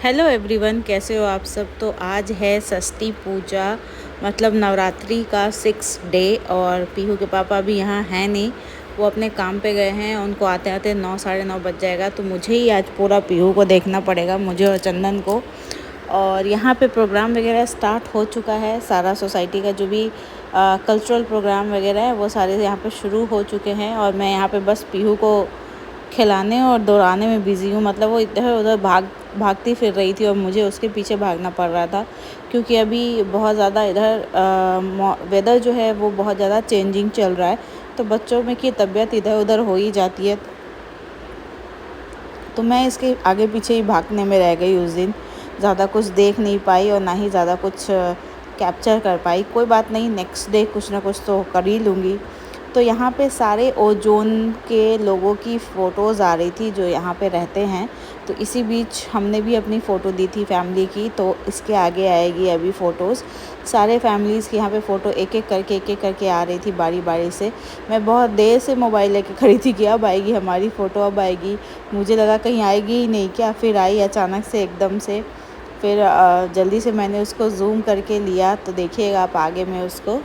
Hello everyone, कैसे हो आप सब। तो आज है षष्ठी पूजा, मतलब नवरात्रि का 6 डे। और पीहू के पापा भी यहाँ हैं नहीं, वो अपने काम पे गए हैं। उनको आते आते 9 साढ़े 9 बज जाएगा। तो मुझे ही आज पूरा पीहू को देखना पड़ेगा, मुझे और चंदन को। और यहाँ पे प्रोग्राम वगैरह स्टार्ट हो चुका है। सारा सोसाइटी का जो भी कल्चरल प्रोग्राम वगैरह है वो सारे यहाँ पे शुरू हो चुके हैं। और मैं यहाँ पे बस पीहू को खिलाने और दौड़ाने में बिज़ी हूँ। मतलब वो इधर उधर भागती फिर रही थी और मुझे उसके पीछे भागना पड़ रहा था, क्योंकि अभी बहुत ज़्यादा इधर वेदर जो है वो बहुत ज़्यादा चेंजिंग चल रहा है। तो बच्चों में की तबीयत इधर उधर हो ही जाती है। तो मैं इसके आगे पीछे ही भागने में रह गई उस दिन। ज़्यादा कुछ देख नहीं पाई और ना ही ज़्यादा कुछ कैप्चर कर पाई। कोई बात नहीं, नेक्स्ट डे कुछ ना कुछ तो कर ही लूँगी। तो यहाँ पे सारे ओजोन के लोगों की फ़ोटोज़ आ रही थी जो यहाँ पे रहते हैं। तो इसी बीच हमने भी अपनी फ़ोटो दी थी फैमिली की। तो इसके आगे आएगी अभी फ़ोटोज़। सारे फैमिलीज़ की यहाँ पे फ़ोटो एक एक करके आ रही थी बारी बारी से। मैं बहुत देर से मोबाइल लेके खड़ी थी कि अब आएगी हमारी फ़ोटो, अब आएगी। मुझे लगा कहीं आएगी ही नहीं क्या, फिर आई अचानक से एकदम से। फिर जल्दी से मैंने उसको ज़ूम करके लिया। तो देखिएगा आप आगे में उसको।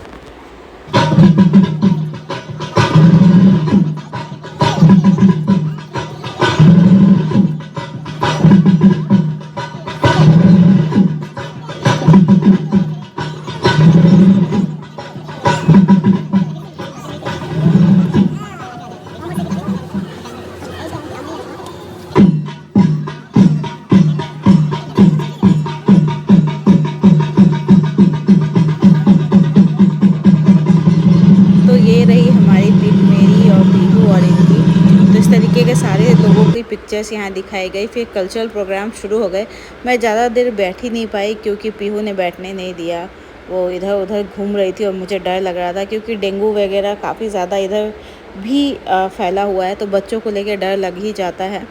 तो ये रही हमारी पिक, मेरी और पीहू और इनकी। तो इस तरीके के सारे लोगों की पिक्चर्स यहाँ दिखाई गई। फिर कल्चरल प्रोग्राम शुरू हो गए। मैं ज़्यादा देर बैठ ही नहीं पाई क्योंकि पीहू ने बैठने नहीं दिया। वो इधर उधर घूम रही थी और मुझे डर लग रहा था, क्योंकि डेंगू वगैरह काफ़ी ज़्यादा इधर भी फैला हुआ है। तो बच्चों को लेकर डर लग ही जाता है।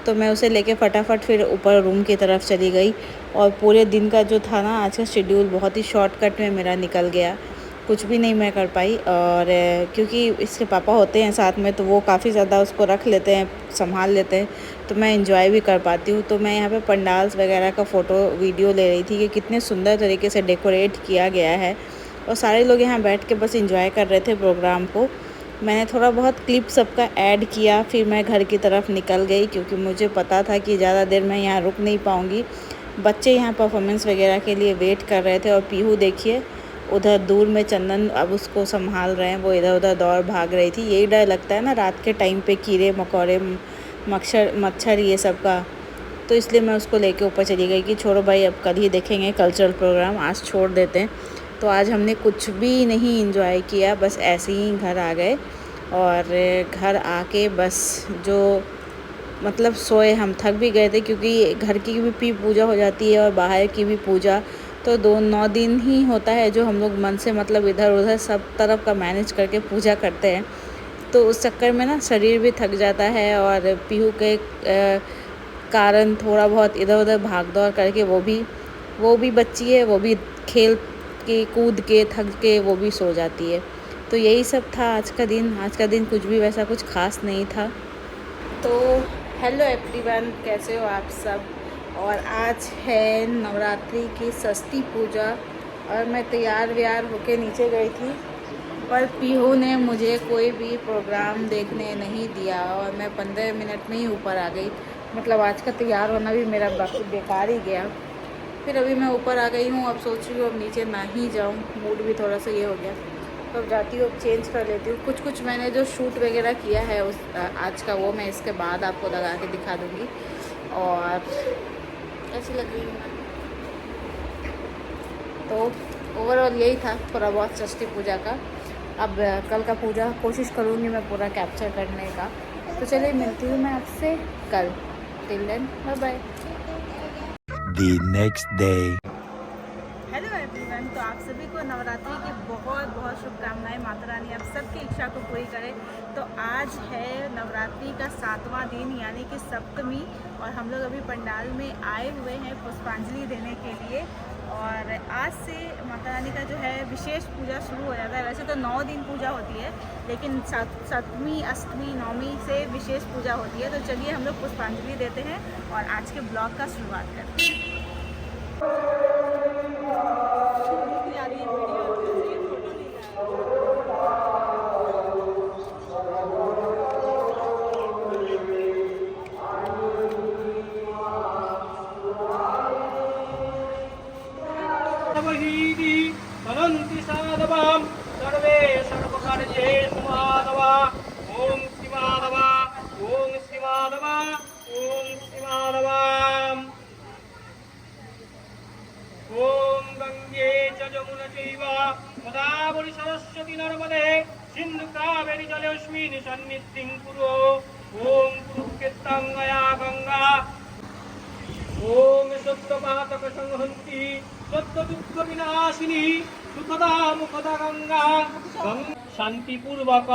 तो मैं उसे लेके फटाफट फिर ऊपर रूम की तरफ चली गई। और पूरे दिन का जो था ना, आज का शेड्यूल बहुत ही शॉर्टकट में मेरा निकल गया। कुछ भी नहीं मैं कर पाई। और क्योंकि इसके पापा होते हैं साथ में, तो वो काफ़ी ज़्यादा उसको रख लेते हैं, संभाल लेते हैं। तो मैं एंजॉय भी कर पाती हूँ। तो मैं यहाँ पे पंडाल्स वगैरह का फ़ोटो वीडियो ले रही थी कि कितने सुंदर तरीके से डेकोरेट किया गया है। और सारे लोग यहाँ बैठ के बस एंजॉय कर रहे थे प्रोग्राम को। मैंने थोड़ा बहुत क्लिप सबका ऐड किया। फिर मैं घर की तरफ निकल गई, क्योंकि मुझे पता था कि ज़्यादा देर मैं यहाँ रुक नहीं पाऊँगी। बच्चे यहाँ परफॉर्मेंस वगैरह के लिए वेट कर रहे थे। और पीहू देखिए उधर दूर में, चंदन अब उसको संभाल रहे हैं। वो इधर उधर दौड़ भाग रही थी। यही डर लगता है ना रात के टाइम पे, कीड़े मकोड़े मच्छर ये सब का। तो इसलिए मैं उसको लेके ऊपर चली गई कि छोड़ो भाई, अब कल ही देखेंगे कल्चरल प्रोग्राम, आज छोड़ देते हैं। तो आज हमने कुछ भी नहीं इंजॉय किया, बस ऐसे ही घर आ गए। और घर आके बस जो मतलब सोए। हम थक भी गए थे, क्योंकि घर की भी पूजा हो जाती है और बाहर की भी पूजा। तो 9 दिन ही होता है जो हम लोग मन से, मतलब इधर उधर सब तरफ का मैनेज करके पूजा करते हैं। तो उस चक्कर में ना शरीर भी थक जाता है। और पीहू के कारण थोड़ा बहुत इधर उधर भाग दौड़ करके वो भी बच्ची है, वो भी खेल के कूद के थक के वो भी सो जाती है। तो यही सब था आज का दिन। आज का दिन कुछ भी वैसा कुछ खास नहीं था। तो हेलो एवरीवन, कैसे हो आप सब। और आज है नवरात्रि की षष्ठी पूजा। और मैं तैयार व्यार होके नीचे गई थी, पर पीहू ने मुझे कोई भी प्रोग्राम देखने नहीं दिया। और मैं 15 मिनट में ही ऊपर आ गई। मतलब आज का तैयार होना भी मेरा बेकार ही गया। फिर अभी मैं ऊपर आ गई हूँ। अब सोच रही हूँ अब नीचे ना ही जाऊँ, मूड भी थोड़ा सा ये हो गया। तो अब जाती हूँ, अब चेंज कर लेती हूँ। कुछ मैंने जो शूट वगैरह किया है उस आज का, वो मैं इसके बाद आपको लगा के दिखा दूँगी। और कैसी लग रही हूँ मैं। तो ओवरऑल यही था थोड़ा बहुत षष्ठी पूजा का। अब कल का पूजा कोशिश करूँगी मैं पूरा कैप्चर करने का। तो चलिए, मिलती हूँ मैं आपसे कल। Till then, bye bye. The next day. Hello everyone, तो आप सभी को नवरात्रि की बहुत बहुत शुभकामनाएं। माता रानी आप सबकी इच्छा को पूरी करे। तो आज है नवरात्रि का 7वां दिन, यानी कि सप्तमी। और हम लोग अभी पंडाल में आए हुए हैं पुष्पांजलि देने के लिए। और आज से माता रानी का जो है विशेष पूजा शुरू हो जाता है। वैसे तो 9 दिन पूजा होती है, लेकिन सप्तमी, अष्टमी, नवमी से विशेष पूजा होती है। तो चलिए हम लोग पुष्पांजलि देते हैं और आज के ब्लॉग का शुरुआत करते हैं। वहीदि फलन्ति साधवां सर्वे सर्वकार्येषु माधवा। ॐ श्री माधवा, ॐ श्री माधवा, ॐ श्री माधवा। ॐ गंगे च जमुना चैव गोदावरी सरस्वती नर्मदे सिन्धु कावेरी जलेऽस्मिन् सन्निधिं कुरु। ॐ कुरुक्षेत्रं गया गंगा। ॐ सत्यपातक संहन्ति सत्य दुःख विनाशिनी सुखदा मुखदा गंगा। शांतिपूर्वक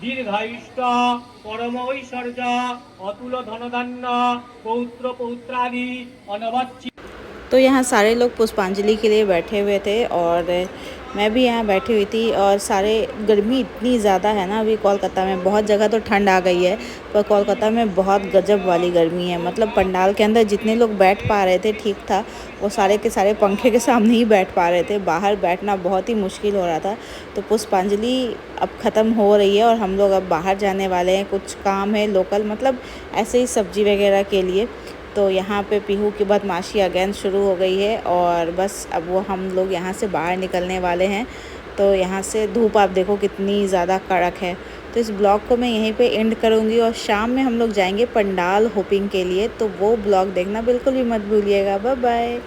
दीर्घायुष्ट परम ऐश्वर्य अतुल धनधान्य पौत्र पौत्रादि अनवच्छि। तो यहाँ सारे लोग पुष्पांजलि के लिए बैठे हुए थे और मैं भी यहाँ बैठी हुई थी। और सारे गर्मी इतनी ज़्यादा है ना अभी कोलकाता में। बहुत जगह तो ठंड आ गई है, पर कोलकाता में बहुत गजब वाली गर्मी है। मतलब पंडाल के अंदर जितने लोग बैठ पा रहे थे ठीक था, वो सारे के सारे पंखे के सामने ही बैठ पा रहे थे। बाहर बैठना बहुत ही मुश्किल हो रहा था। तो पुष्पांजलि अब ख़त्म हो रही है और हम लोग अब बाहर जाने वाले हैं। कुछ काम है लोकल, मतलब ऐसे ही सब्जी वगैरह के लिए। तो यहाँ पे पीहू की बदमाशी अगेन शुरू हो गई है और बस अब वो हम लोग यहाँ से बाहर निकलने वाले हैं। तो यहाँ से धूप आप देखो कितनी ज़्यादा कड़क है। तो इस ब्लॉग को मैं यहीं पे एंड करूँगी और शाम में हम लोग जाएंगे पंडाल होपिंग के लिए। तो वो ब्लॉग देखना बिल्कुल भी मत भूलिएगा। Bye bye.